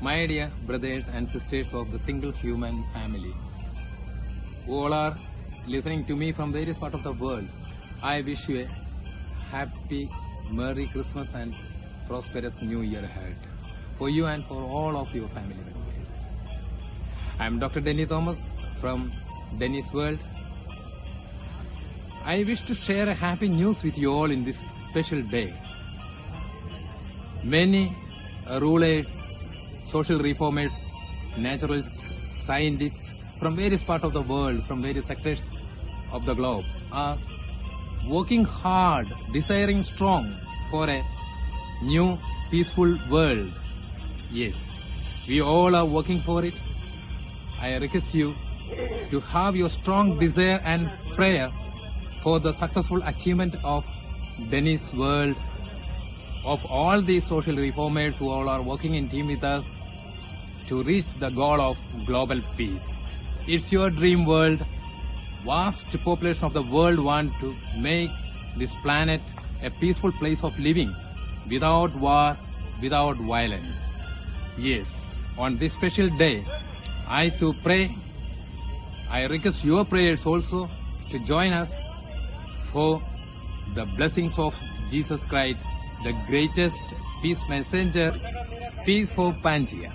My dear brothers and sisters of the single human family, who all are listening to me from various parts of the world, I wish you a happy, Merry Christmas and prosperous New Year ahead for you and for all of your family members. I am Dr. Denny Thomas from Denny's World. I wish to share a happy news with you all in this special day. Many rulers, social reformers, naturalists, scientists from various parts of the world, from various sectors of the globe are working hard, desiring strong for a new peaceful world. Yes, we all are working for it. I request you to have your strong desire and prayer for the successful achievement of Denny's World, of all these social reformers who all are working in team with us to reach the goal of global peace. It's your dream world. Vast population of the world want to make this planet a peaceful place of living without war, without violence. Yes, on this special day, I too pray. I request your prayers also to join us for the blessings of Jesus Christ, the greatest peace messenger, peace for Pangaea.